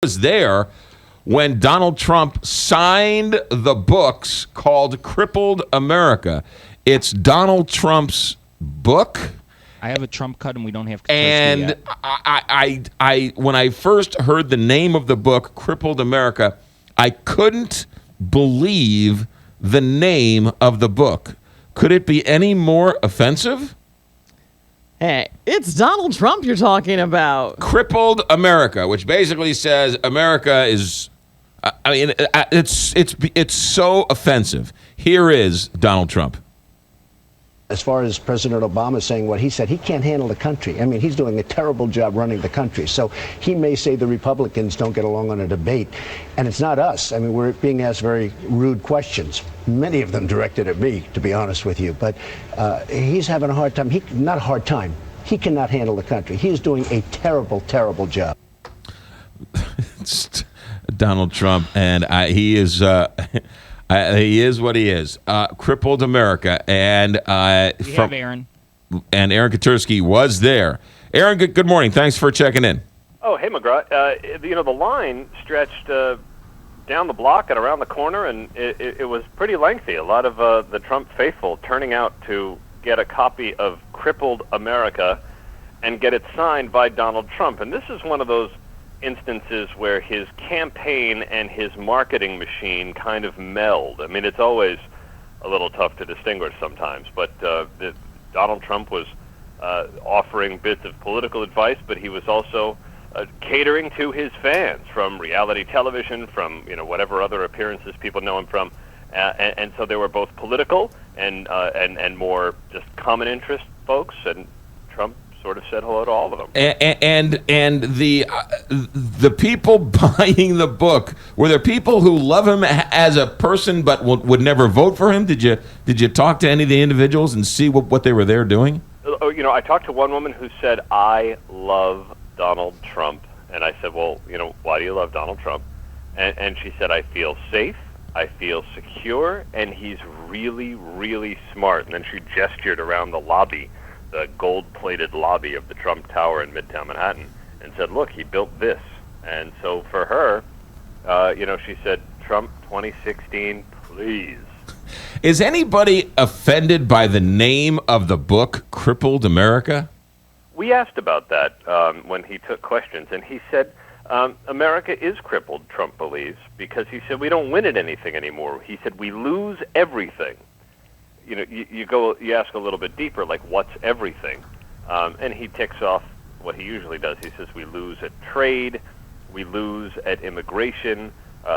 Was there when Donald Trump signed the books called Crippled America. It's Donald Trump's book. I have a Trump cut, and we don't have. And yet. I when I first heard the name of the book, Crippled America, I couldn't believe the name of the book. Could it be any more offensive? Hey, it's Donald Trump you're talking about. Crippled America, which basically says America is. I mean, it's so offensive. Here is Donald Trump. As far as President Obama saying what he said, he can't handle the country. I mean, he's doing a terrible job running the country. So he may say the Republicans don't get along on a debate. And it's not us. I mean, we're being asked very rude questions, many of them directed at me, to be honest with you. But he's having a hard time. Not a hard time. He cannot handle the country. He is doing a terrible, terrible job. Donald Trump, and he is he is what he is. Crippled America, and we have Aaron. And Aaron Katersky was there. Aaron, good morning. Thanks for checking in. Oh, hey, McGraw. The line stretched down the block and around the corner, and it was pretty lengthy. A lot of the Trump faithful turning out to get a copy of Crippled America and get it signed by Donald Trump. And this is one of those instances where his campaign and his marketing machine kind of meld. I mean, it's always a little tough to distinguish sometimes, but Donald Trump was offering bits of political advice, but he was also catering to his fans from reality television, from whatever other appearances people know him from, and so they were both political and more just common interest folks, and Trump sort of said hello to all of them. And the people buying the book, were there people who love him as a person but would never vote for him? Did you talk to any of the individuals and see what they were there doing? Oh, I talked to one woman who said, "I love Donald Trump," and I said, "Well, why do you love Donald Trump?" And she said, "I feel safe, I feel secure, and he's really, really smart." And then she gestured around the lobby, the gold-plated lobby of the Trump Tower in Midtown Manhattan, and said, "Look, he built this." And so for her, she said, "Trump 2016, please." Is anybody offended by the name of the book, Crippled America? We asked about that when he took questions, and he said, America is crippled, Trump believes, because he said, we don't win at anything anymore. He said, we lose everything. You ask a little bit deeper, like, what's everything? And he ticks off what he usually does. He says, we lose at trade, we lose at immigration.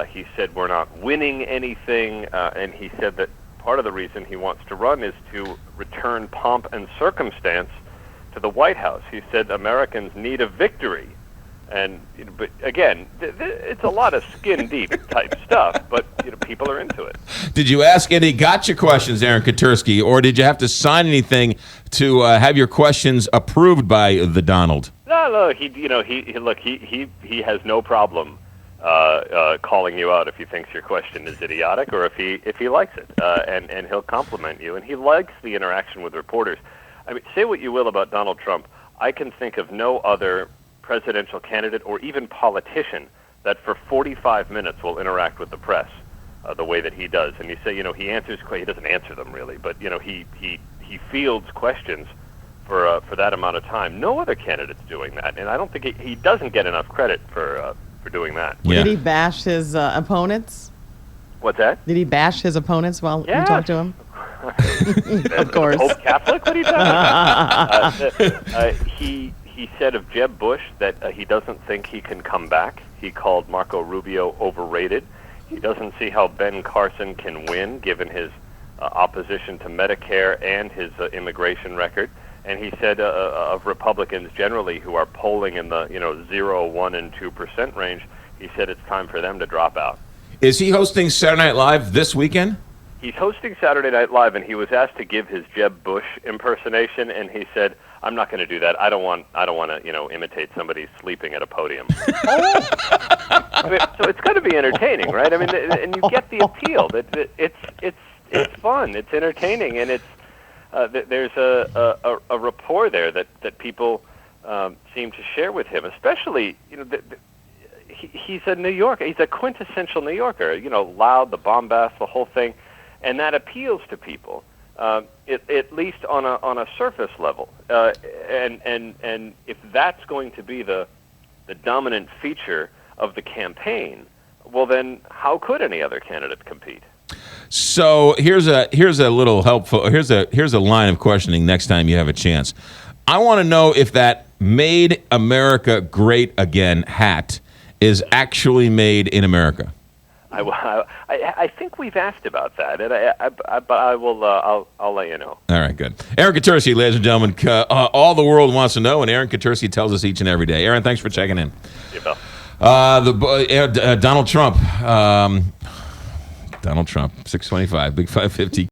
He said, we're not winning anything. And he said that part of the reason he wants to run is to return pomp and circumstance to the White House. He said, Americans need a victory. But again, it's a lot of skin-deep type stuff, but people are into it. Did you ask any gotcha questions, Aaron Katersky, or did you have to sign anything to have your questions approved by the Donald? No. He has no problem calling you out if he thinks your question is idiotic or if he likes it, and he'll compliment you, and he likes the interaction with reporters. I mean, say what you will about Donald Trump, I can think of no other presidential candidate or even politician that for 45 minutes will interact with the press the way that he does. And you say, he doesn't answer them really, but he fields questions for that amount of time. No other candidate's doing that, and I don't think he doesn't get enough credit for doing that. Yeah. Did he bash his opponents? What's that? Did he bash his opponents while you talked to him? Of course. Pope Catholic? What are you talking about? He said of Jeb Bush that he doesn't think he can come back. He called Marco Rubio overrated. He doesn't see how Ben Carson can win, given his opposition to Medicare and his immigration record. And he said of Republicans generally who are polling in the 0, 1, and 2% range, he said it's time for them to drop out. Is he hosting Saturday Night Live this weekend? He's hosting Saturday Night Live, and he was asked to give his Jeb Bush impersonation, and he said, "I'm not going to do that. I don't want to, imitate somebody sleeping at a podium." I mean, so it's going to be entertaining, right? I mean, and you get the appeal that it's fun, it's entertaining, and there's a rapport there that people seem to share with him. Especially, he's a New Yorker. He's a quintessential New Yorker. You know, loud, the bombast, the whole thing, and that appeals to people. At least on a surface level, and if that's going to be the dominant feature of the campaign, well then how could any other candidate compete? So here's a little helpful. Here's a line of questioning next time you have a chance. I want to know if that "Made America Great Again" hat is actually made in America. I think we've asked about that, and but I will. I'll let you know. All right, good. Aaron Katersky, ladies and gentlemen, all the world wants to know, and Aaron Katersky tells us each and every day. Aaron, thanks for checking in. Donald Trump. Donald Trump, 625, Big 550.